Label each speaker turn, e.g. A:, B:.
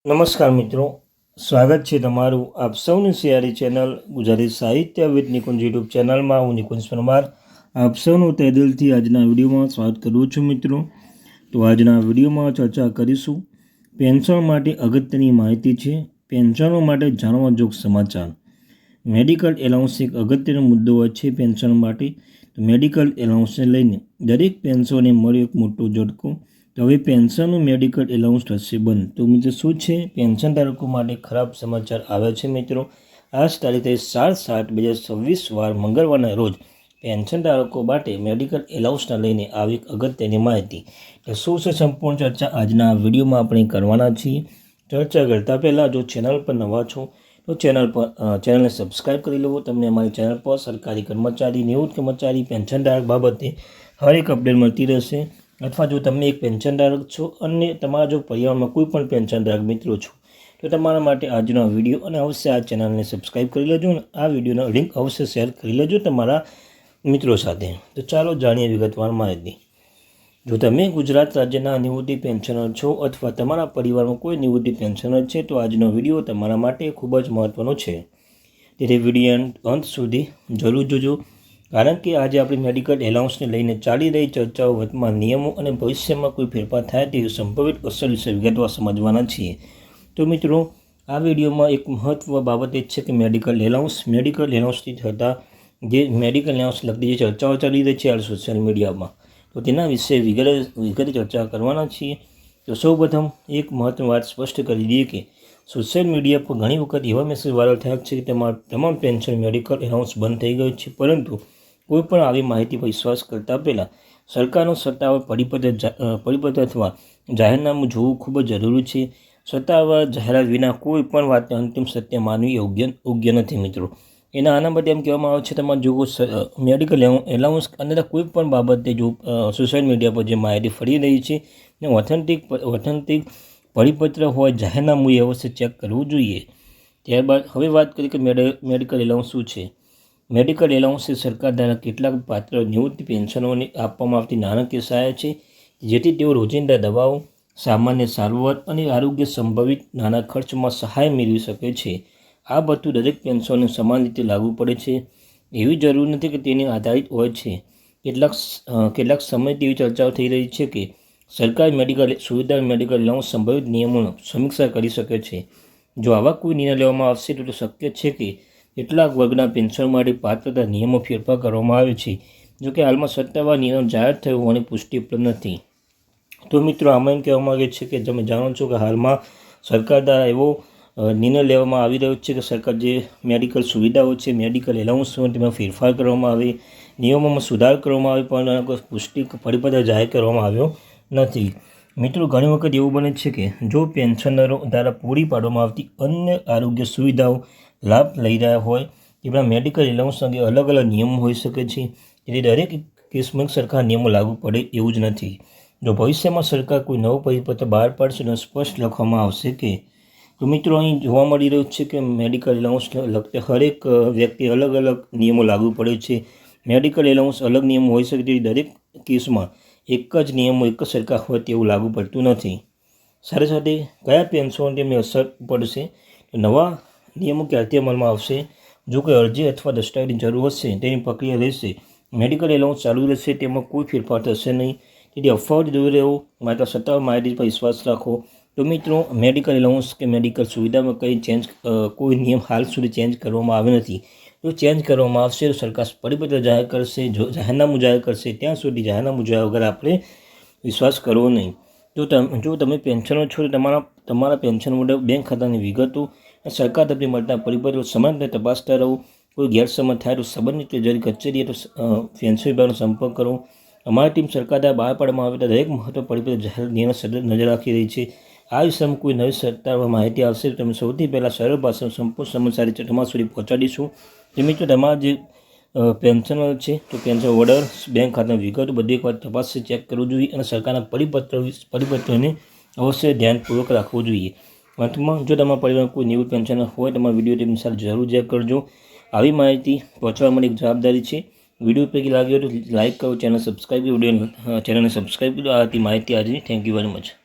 A: નમસ્કાર મિત્રો, સ્વાગત છે તમારું આપ સૌની સિયારી ચેનલ ગુજરાતી સાહિત્ય વિથ નિકુંજ યુટ્યુબ ચેનલમાં. હું નિકુંજ પરમાર આપ સૌનું તહે દિલથી આજના વિડીયોમાં સ્વાગત કરું છું. મિત્રો, તો આજના વિડીયોમાં ચર્ચા કરીશું પેન્શન માટે અગત્યની માહિતી છે. પેન્શનો માટે જાણવા જોગ સમાચાર. મેડિકલ એલાઉન્સ એક અગત્યનો મુદ્દો હોય છે પેન્શન માટે. તો મેડિકલ એલાઉન્સને લઈને દરેક પેન્શનને મળ્યો એક મોટો ઝટકો. તો હવે પેન્શનનું મેડિકલ એલાઉન્સ થશે બંધ. તો મિત્રો શું છે પેન્શન ધારકો માટે ખરાબ સમાચાર આવ્યા છે. મિત્રો, આજ તારીખે 7/7/2026 વાર મંગળવારના રોજ પેન્શન ધારકો માટે મેડિકલ એલાઉન્સને લઈને આવી એક અગત્યની માહિતી. તો શું છે સંપૂર્ણ ચર્ચા આજના વિડીયોમાં આપણે કરવાના છીએ. ચર્ચા કરતાં પહેલાં જો ચેનલ પર નવા છો તો ચેનલને સબસ્ક્રાઈબ કરી લો. તમને અમારી ચેનલ પર સરકારી કર્મચારી, નિવૃત્ત કર્મચારી, પેન્શનધારક બાબતે હરેક અપડેટ મળતી રહેશે. અથવા જો તમે એક પેન્શનધારક છો અને તમારા જો પરિવારમાં કોઈ પણ પેન્શનધારક મિત્રો છો તો તમારા માટે આજનો વિડીયો અને અવશ્ય આ ચેનલને સબસ્ક્રાઈબ કરી લેજો અને આ વિડીયોનો લિંક અવશ્ય શેર કરી લેજો તમારા મિત્રો સાથે. તો ચાલો જાણીએ વિગતવાર માહિતી. જો તમે ગુજરાત રાજ્યના નિવૃત્તિ પેન્શનર છો અથવા તમારા પરિવારમાં કોઈ નિવૃત્તિ પેન્શનર છે તો આજનો વિડીયો તમારા માટે ખૂબ જ મહત્ત્વનો છે. તેથી વિડીયો અંત સુધી જરૂર જોજો, કારણ કે આજે આપણે મેડિકલ એલાઉન્સને લઈને ચાલી રહી ચર્ચાઓ, વર્તમાન નિયમો અને ભવિષ્યમાં કોઈ ફેરફાર થાય તેવી સંભવિત અસર વિશે વિગતવાર સમજવાના છીએ. તો મિત્રો, આ વિડીયોમાં એક મહત્વ બાબત એ છે કે મેડિકલ એલાઉન્સથી થતા જે મેડિકલ એલાઉન્સ લગતી જે ચર્ચાઓ ચાલી રહી છે હાલ સોશિયલ મીડિયામાં, તો તેના વિશે વિગતે ચર્ચા કરવાના છીએ. તો સૌપ્રથમ એક મહત્વની વાત સ્પષ્ટ કરી દઈએ કે સોશિયલ મીડિયા પર ઘણી વખત એવા મેસેજ વાયરલ થયા છે કે તમામ પેન્શન મેડિકલ એલાઉન્સ બંધ થઈ ગયું છે. પરંતુ કોઈ પણ આવી માહિતી પર વિશ્વાસ કરતાં પહેલાં સરકારનો સત્તાવાર પરિપત્ર અથવા જાહેરનામું જોવું ખૂબ જ જરૂરી છે. સત્તાવાર જાહેરાત વિના કોઈ પણ વાતને અંતિમ સત્ય માનવી યોગ્ય નથી. મિત્રો, આના માટે એમ કહેવામાં આવે છે તમારે જો મેડિકલ એલાઉન્સ અને કોઈ પણ બાબતે જો સોશિયલ મીડિયા પર જે માહિતી ફરી રહી છે ને ઓથેન્ટિક પરિપત્ર હોય, જાહેરનામું એ અવશ્ય ચેક કરવું જોઈએ. ત્યારબાદ હવે વાત કરીએ કે મેડિકલ એલાઉન્સ શું છે. મેડિકલ એલાઉન્સ એ સરકાર દ્વારા કેટલાક પાત્ર નિવૃત્તિ પેન્શનોને આપવામાં આવતી નાણાકીય સહાય છે, જેથી તેઓ રોજિંદા દવાઓ, સામાન્ય સારવાર અને આરોગ્ય સંભવિત નાના ખર્ચમાં સહાય મેળવી શકે છે. આ બધું દરેક પેન્શનને સમાન રીતે લાગુ પડે છે. એવી જરૂર નથી કે તેની આધારિત હોય છે. કેટલાક સમયથી એવી ચર્ચાઓ થઈ રહી છે કે સરકાર મેડિકલ એલાઉન્સ સંભવિત નિયમોનો સમીક્ષા કરી શકે છે. જો આવા કોઈ નિર્ણય લેવામાં આવશે તો શક્ય છે કે કેટલાક વર્ગના પેન્શન માટે પાત્રતા નિયમો ફેરફાર કરવામાં આવે છે. જોકે હાલમાં સત્તાવાર નિયમ જાહેર થયો હોવાની પુષ્ટિ ઉપલબ્ધ નથી. તો મિત્રો, આમાં એમ કહેવામાં આવે છે કે તમે જાણો છો કે હાલમાં સરકાર દ્વારા એવો નિર્ણય લેવામાં આવી રહ્યો છે કે સરકાર જે મેડિકલ સુવિધાઓ છે, મેડિકલ એલાઉન્સ તેમાં ફેરફાર કરવામાં આવે, નિયમોમાં સુધાર કરવામાં આવે, પણ કોઈ પુષ્ટિ પરિપત્ર જાહેર કરવામાં આવ્યો નથી. મિત્રો, ઘણી વખત એવું બને છે કે જો પેન્શનરો દ્વારા પૂરી પાડવામાં આવતી અન્ય આરોગ્ય સુવિધાઓ લાભ લઈ રહ્યા હોય, તેમાં મેડિકલ એલાઉન્સ અંગે અલગ નિયમો હોઈ શકે છે. તેથી દરેક કેસમાં સરકાર નિયમો લાગુ પડે એવું જ નથી. જો ભવિષ્યમાં સરકાર કોઈ નવો પરિપત્ર બહાર પાડશે તો સ્પષ્ટ લખવામાં આવશે કે તો મિત્રો, અહીં જોવા મળી રહ્યું છે કે મેડિકલ એલાઉન્સ લગતા હરેક વ્યક્તિ અલગ નિયમો લાગુ પડે છે. મેડિકલ એલાઉન્સ અલગ નિયમો હોઈ શકે તેથી દરેક કેસમાં એક જ નિયમો એક જ સરખા હોય તેવું લાગુ પડતું નથી. સાથે કયા પેન્શનોને તેમની અસર પડશે, તો નવા નિયમો ક્યારથી અમલમાં આવશે, જો કોઈ અરજી અથવા દસ્તાવેજની જરૂર હશે તેની પ્રક્રિયા રહેશે, મેડિકલ એલાઉન્સ ચાલુ રહેશે, તેમાં કોઈ ફેરફાર થશે નહીં. તેથી અફવાઓથી દૂર રહેવું, માત્ર સત્તાવાર માહિતી પર વિશ્વાસ રાખો. તો મિત્રો, મેડિકલ એલાઉન્સ કે મેડિકલ સુવિધામાં કોઈ નિયમ હાલ સુધી ચેન્જ કરવામાં આવ્યો નથી. જો ચેન્જ કરવામાં આવશે તો સરકાર પરિપત્ર જાહેર કરશે, જાહેરનામું જાહેર કરશે. ત્યાં સુધી જાહેરનામું જોયા વગર આપણે વિશ્વાસ કરવો નહીં. જો તમે પેન્શનર છો તો તમારા પેન્શન માટે બેંક ખાતાની વિગતો અને સરકાર તરફથી મળતા પરિપત્રો સમાન રીતે તપાસતા રહો. કોઈ ગેરસમજ થાય તો સંબંધિત કચેરીએ તો પેન્શન વિભાગનો સંપર્ક કરો. અમારી ટીમ સરકાર દ્વારા બહાર પાડવામાં આવેલા દરેક મહત્વ પરિપત્ર જાહેર નિયમો સતત નજર રાખી રહી છે. આ વિષયમાં કોઈ નવી સત્તાવાર માહિતી આવશે તો તમે સૌથી પહેલાં સરળ ભાષામાં સંપૂર્ણ સમાચાર તમારા સુધી પહોંચાડીશું. તો મિત્રો, તમારા જે પેન્શનર છે તો પેન્શન ઓર્ડર, બેંક ખાતાની વિગતો બધી એક વાર તપાસથી ચેક કરવું જોઈએ અને સરકારના પરિપત્રને અવશ્ય ધ્યાનપૂર્વક રાખવું જોઈએ. અંતમાં, જો તમારા પરિવારમાં કોઈ નિવૃત્ત પેન્શનર હોય તમારા વિડીયો તેમની સાથે જરૂર ચેક કરજો. આવી માહિતી પહોંચવા માટે એક જવાબદારી છે. વિડીયો પૈકી લાગ્યો તો લાઇક કરો, ચેનલને સબસ્ક્રાઈબ કરો. ચેનલને સબસ્ક્રાઈબ કરો. આ હતી માહિતી આજની. Thank you very much.